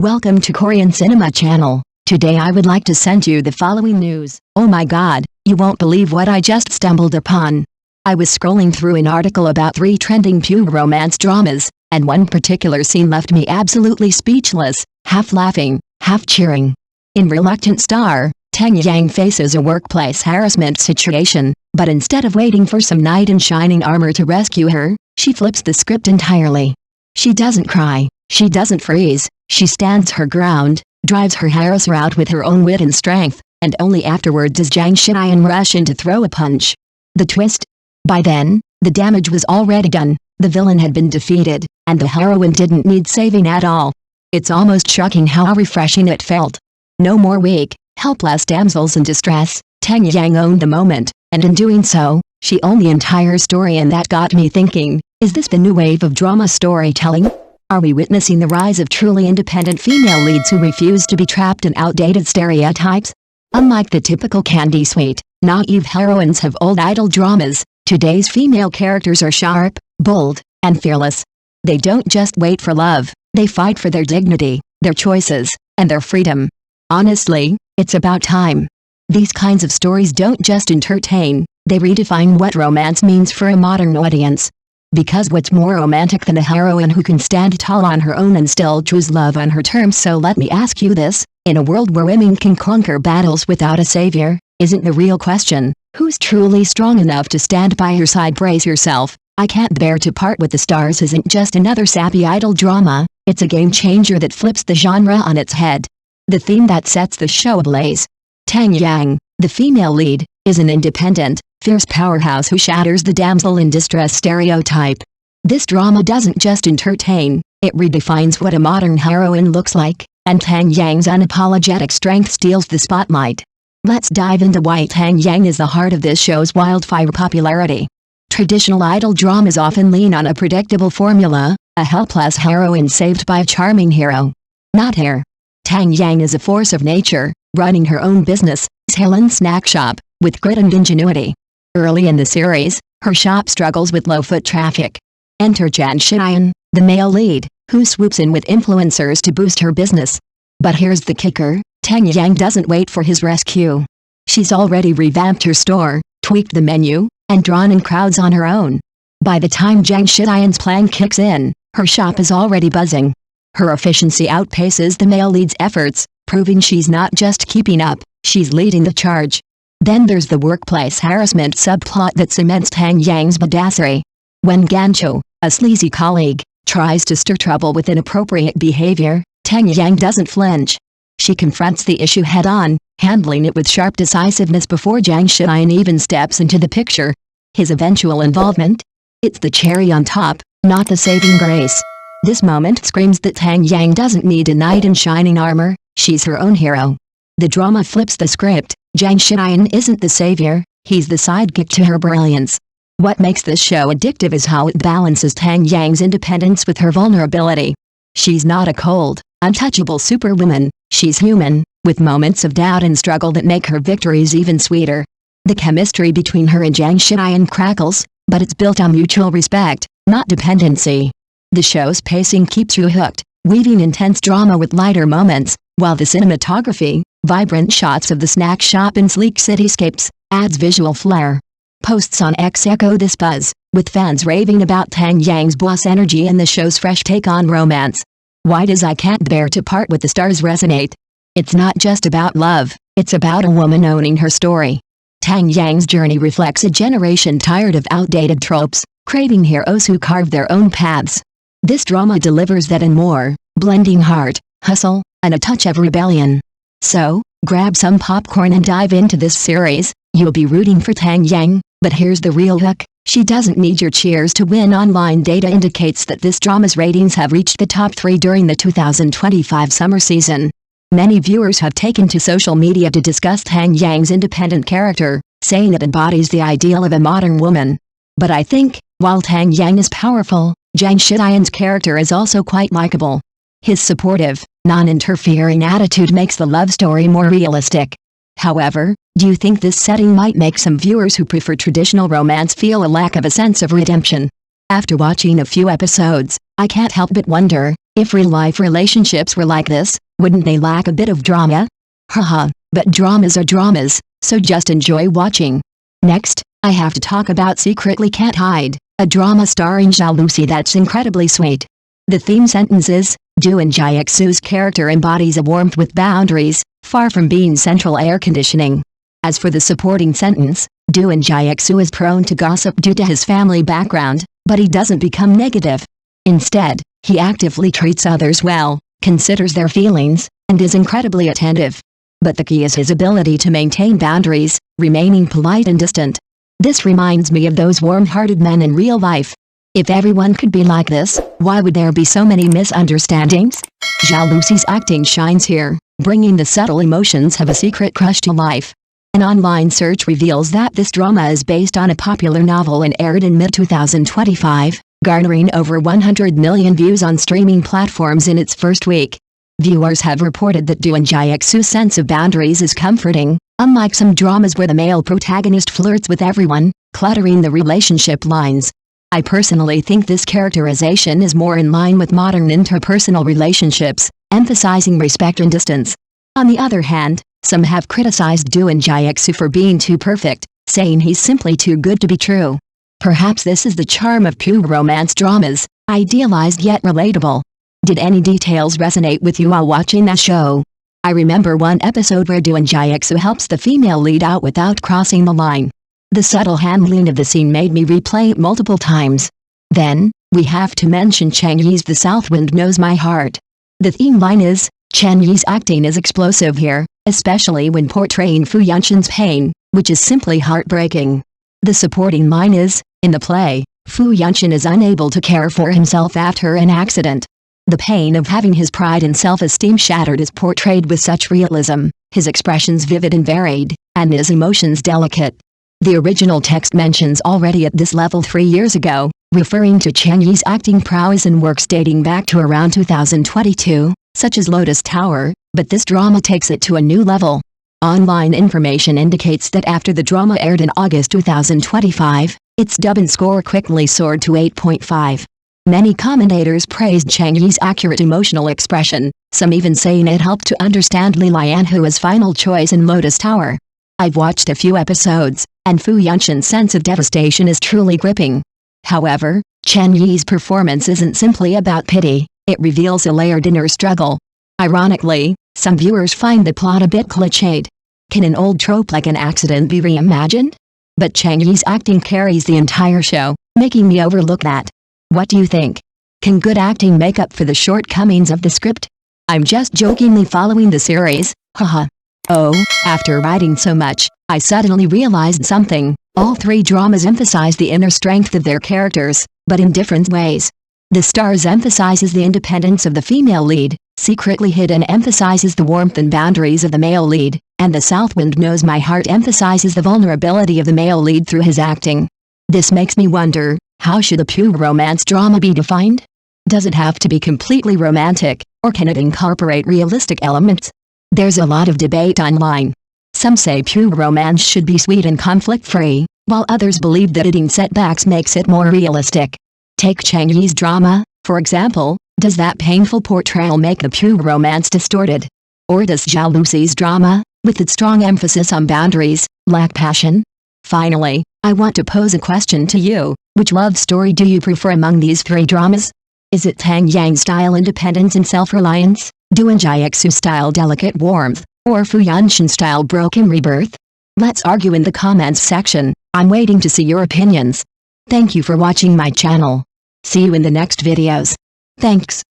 Welcome to Korean Cinema Channel. Today I would like to send you the following news. Oh my god, you won't believe what I just stumbled upon. I was scrolling through an article about 3 trending pure romance dramas, and one particular scene left me absolutely speechless, half laughing, half cheering. In Reluctant Star, Cheng Yang faces a workplace harassment situation, but instead of waiting for some knight in shining armor to rescue her, she flips the script entirely. She doesn't cry, she doesn't freeze, she stands her ground, drives her harasser out with her own wit and strength, and only afterward does Jang Shi-in rush in to throw a punch. The twist? By then, the damage was already done, the villain had been defeated, and the heroine didn't need saving at all. It's almost shocking how refreshing it felt. No more weak, helpless damsels in distress. Cheng Yang owned the moment, and in doing so, she owned the entire story, and that got me thinking, is this the new wave of drama storytelling? Are we witnessing the rise of truly independent female leads who refuse to be trapped in outdated stereotypes? Unlike the typical candy-sweet, naive heroines of old idol dramas, today's female characters are sharp, bold, and fearless. They don't just wait for love, they fight for their dignity, their choices, and their freedom. Honestly, it's about time. These kinds of stories don't just entertain, they redefine what romance means for a modern audience. Because what's more romantic than a heroine who can stand tall on her own and still choose love on her terms? So let me ask you this, in a world where women can conquer battles without a savior, isn't the real question, who's truly strong enough to stand by her side? Brace yourself, I Can't Bear to Part with the Stars isn't just another sappy idol drama, it's a game changer that flips the genre on its head. The theme that sets the show ablaze. Cheng Yang, the female lead, is an independent, fierce powerhouse who shatters the damsel in distress stereotype. This drama doesn't just entertain, it redefines what a modern heroine looks like, and Cheng Yang's unapologetic strength steals the spotlight. Let's dive into why Cheng Yang is the heart of this show's wildfire popularity. Traditional idol dramas often lean on a predictable formula, a helpless heroine saved by a charming hero. Not here. Cheng Yang is a force of nature, running her own business, Hae-in snack shop, with grit and ingenuity. Early in the series, her shop struggles with low foot traffic. Enter Jang Shi-in, the male lead, who swoops in with influencers to boost her business. But here's the kicker, Cheng Yang doesn't wait for his rescue. She's already revamped her store, tweaked the menu, and drawn in crowds on her own. By the time Jang Shi-in's plan kicks in, her shop is already buzzing. Her efficiency outpaces the male lead's efforts, proving she's not just keeping up, she's leading the charge. Then there's the workplace harassment subplot that cements Cheng Yang's badassery. When Gancho, a sleazy colleague, tries to stir trouble with inappropriate behavior, Cheng Yang doesn't flinch. She confronts the issue head-on, handling it with sharp decisiveness before Jang Shi-in even steps into the picture. His eventual involvement? It's the cherry on top, not the saving grace. This moment screams that Cheng Yang doesn't need a knight in shining armor, she's her own hero. The drama flips the script. Jang Shi-in isn't the savior, he's the sidekick to her brilliance. What makes this show addictive is how it balances Cheng Yang's independence with her vulnerability. She's not a cold, untouchable superwoman, she's human, with moments of doubt and struggle that make her victories even sweeter. The chemistry between her and Jang Shi-in crackles, but it's built on mutual respect, not dependency. The show's pacing keeps you hooked, weaving intense drama with lighter moments, while the cinematography, vibrant shots of the snack shop and sleek cityscapes, adds visual flair. Posts on X echo this buzz, with fans raving about Cheng Yang's boss energy and the show's fresh take on romance. Why does I Can't Bear to Part with the Stars resonate? It's not just about love, it's about a woman owning her story. Cheng Yang's journey reflects a generation tired of outdated tropes, craving heroes who carve their own paths. This drama delivers that and more, blending heart, hustle, and a touch of rebellion. So, grab some popcorn and dive into this series. You'll be rooting for Cheng Yang, but here's the real hook, she doesn't need your cheers to win. Online data indicates that this drama's ratings have reached the top 3 during the 2025 summer season. Many viewers have taken to social media to discuss Cheng Yang's independent character, saying it embodies the ideal of a modern woman. But I think, while Cheng Yang is powerful, Jang Shi-in's character is also quite likable. His supportive, non-interfering attitude makes the love story more realistic. However, do you think this setting might make some viewers who prefer traditional romance feel a lack of a sense of redemption? After watching a few episodes, I can't help but wonder, If real-life relationships were like this, wouldn't they lack a bit of drama? Haha, but dramas are dramas, so just enjoy watching. Next, I have to talk about Secretly Can't Hide, a drama starring Zhao Lusi that's incredibly sweet. The theme sentence is, Do and Jae-su's character embodies a warmth with boundaries, far from being central air conditioning. As for the supporting sentence, Do and Jae-su is prone to gossip due to his family background, but he doesn't become negative. Instead, he actively treats others well, considers their feelings, and is incredibly attentive. But the key is his ability to maintain boundaries, remaining polite and distant. This reminds me of those warm-hearted men in real life. If everyone could be like this, why would there be so many misunderstandings? Zhao Lusi's acting shines here, bringing the subtle emotions of a secret crush to life. An online search reveals that this drama is based on a popular novel and aired in mid-2025, garnering over 100 million views on streaming platforms in its first week. Viewers have reported that Do and Jae-su's sense of boundaries is comforting, unlike some dramas where the male protagonist flirts with everyone, cluttering the relationship lines. I personally think this characterization is more in line with modern interpersonal relationships, emphasizing respect and distance. On the other hand, some have criticized Do and Jae-su for being too perfect, saying he's simply too good to be true. Perhaps this is the charm of pure romance dramas, idealized yet relatable. Did any details resonate with you while watching that show? I remember one episode where Do and Jae-su helps the female lead out without crossing the line. The subtle handling of the scene made me replay it multiple times. Then, we have to mention Cheng's The Southwind Knows My Heart. The theme line is, Cheng's acting is explosive here, especially when portraying Fu Yunshin's pain, which is simply heartbreaking. The supporting line is, in the play, Fu Yunshin is unable to care for himself after an accident. The pain of having his pride and self-esteem shattered is portrayed with such realism, his expressions vivid and varied, and his emotions delicate. The original text mentions already at this level 3 years ago, referring to Cheng's acting prowess in works dating back to around 2022, such as Lotus Tower, but this drama takes it to a new level. Online information indicates that after the drama aired in August 2025, its dub and score quickly soared to 8.5. Many commentators praised Cheng's accurate emotional expression, some even saying it helped to understand Li Lianhua's final choice in Lotus Tower. I've watched a few episodes, and Fu Yunshin's sense of devastation is truly gripping. However, Cheng's performance isn't simply about pity, it reveals a layered inner struggle. Ironically, some viewers find the plot a bit cliched. Can an old trope like an accident be reimagined? But Cheng's acting carries the entire show, making me overlook that. What do you think? Can good acting make up for the shortcomings of the script? I'm just jokingly following the series, haha. Oh, after writing so much, I suddenly realized something. All three dramas emphasize the inner strength of their characters, but in different ways. The Stars emphasizes the independence of the female lead, Secretly Hidden emphasizes the warmth and boundaries of the male lead, and The Southwind Knows My Heart emphasizes the vulnerability of the male lead through his acting. This makes me wonder, how should a pure romance drama be defined? Does it have to be completely romantic, or can it incorporate realistic elements? There's a lot of debate online. Some say pure romance should be sweet and conflict-free, while others believe that hitting setbacks makes it more realistic. Take Cheng's drama, for example. Does that painful portrayal make the pure romance distorted? Or does Zhao Lusi's drama, with its strong emphasis on boundaries, lack passion? Finally, I want to pose a question to you. Which love story do you prefer among these three dramas? Is it Tang Yang-style independence and self-reliance, Do and Jae-su-style delicate warmth, or Fu Yunshin-style broken rebirth? Let's argue in the comments section. I'm waiting to see your opinions. Thank you for watching my channel. See you in the next videos. Thanks.